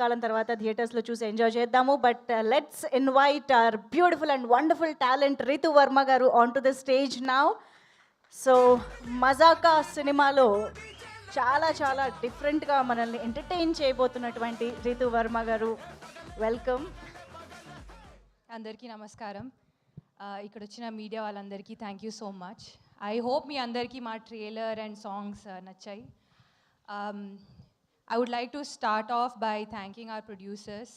కాలం తర్వాత థియేటర్స్లో చూసి ఎంజాయ్ చేద్దాము. But let's invite our beautiful and wonderful talent Ritu Varma గారు on to the stage now. So Mazaka సినిమాలో చాలా చాలా డిఫరెంట్గా మనల్ని ఎంటర్టైన్ చేయబోతున్నటువంటి రితు వర్మ గారు, వెల్కమ్. అందరికీ నమస్కారం. ఇక్కడ వచ్చిన మీడియా వాళ్ళందరికీ thank you so much. I hope మీ అందరికీ మా ట్రైలర్ అండ్ సాంగ్స్ నచ్చాయి. I would like to start off by thanking our producers.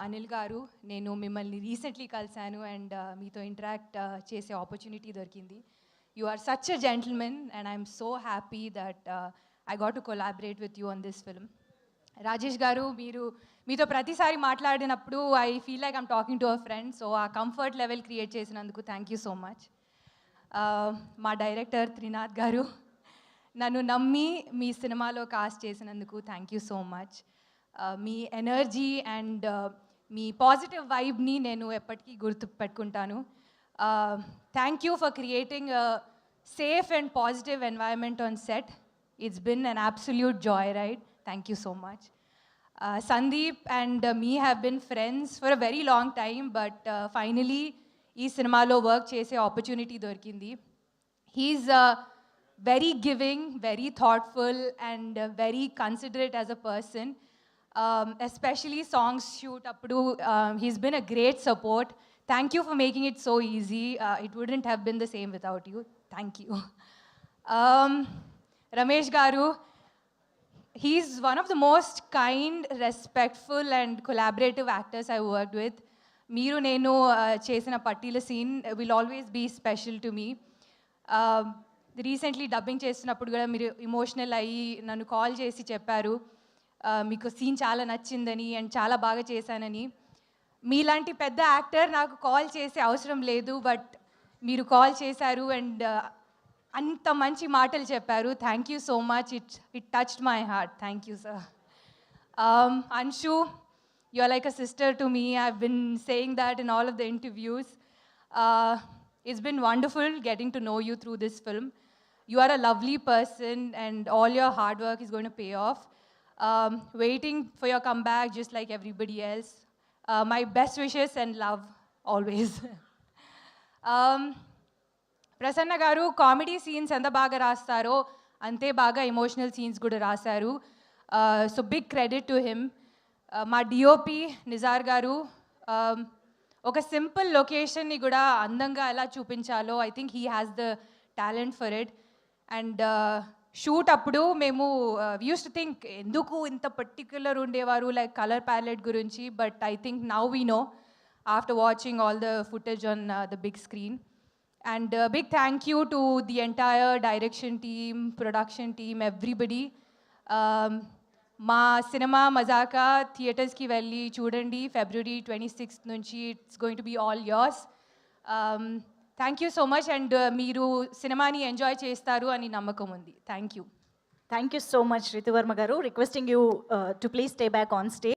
Anil garu, nenu mimmalni recently kalsanu and meeto interact chese opportunity dorkindi. You are such a gentleman and I'm so happy that I got to collaborate with you on this film. Rajesh garu, meeto pratisari maatladinappudu I feel like I'm talking to a friend, so aa comfort level create chesinanduku thank you so much. Ma director Trinath garu, నన్ను నమ్మి మీ సినిమాలో cast చేసినందుకు thank you so much. మీ energy and మీ positive వైబ్ని నేను ఎప్పటికీ గుర్తు పెట్టుకుంటాను. Thank you for creating safe and positive environment on set. It's been an absolute joy ride. Thank you so much. Sandeep and మీ have been friends for a very long time, but finally ఈ సినిమాలో work చేసే opportunity దొరికింది. He's very giving, very thoughtful and very considerate as a person. Especially songs shoot appudu, he's been a great support. Thank you for making it so easy. It wouldn't have been the same without you. Thank you. Ramesh garu, he's one of the most kind, respectful and collaborative actors I worked with. Meeru nenu chesina pattila scene will always be special to me. Recently dubbing చేస్తున్నప్పుడు కూడా మీరు emotional అయ్యి నన్ను call చేసి చెప్పారు మీకు scene చాలా నచ్చిందని అండ్ చాలా బాగా చేశానని. మీలాంటి పెద్ద యాక్టర్ నాకు కాల్ చేసే అవసరం లేదు, బట్ మీరు కాల్ చేశారు అండ్ అంత మంచి మాటలు చెప్పారు. Thank you so much. It touched my heart. Thank you sir. Anshu, you are like a sister to me. I have been saying that in all of the interviews. It's been wonderful getting to know you through this film. You are a lovely person and all your hard work is going to pay off. Waiting for your comeback just like everybody else. My best wishes and love always. Prasanna garu, comedy scenes anta baga rastaro ante baga emotional scenes kuda rasaru. So big credit to him. Ma DOP Nizar garu, ఒక simple లొకేషన్ని కూడా అందంగా ఎలా చూపించాలో I think he has the talent for it. And shoot అప్పుడు మేము use to think ఎందుకు ఇంత పర్టిక్యులర్ ఉండేవారు లైక్ కలర్ ప్యాలెట్ గురించి, but I think now we know after watching all the footage on the big screen. And big thank you to the entire direction team, production team, everybody. మా సినిమా మజాకా థియేటర్స్కి వెళ్ళి చూడండి. February 26th నుంచి it's going to be all yours. Thank you so much. And మీరు సినిమాని enjoy చేస్తారు అని నమ్మకం ఉంది. Thank you. Thank you so much Ritu Varma గారు. Requesting you to please stay back on stage.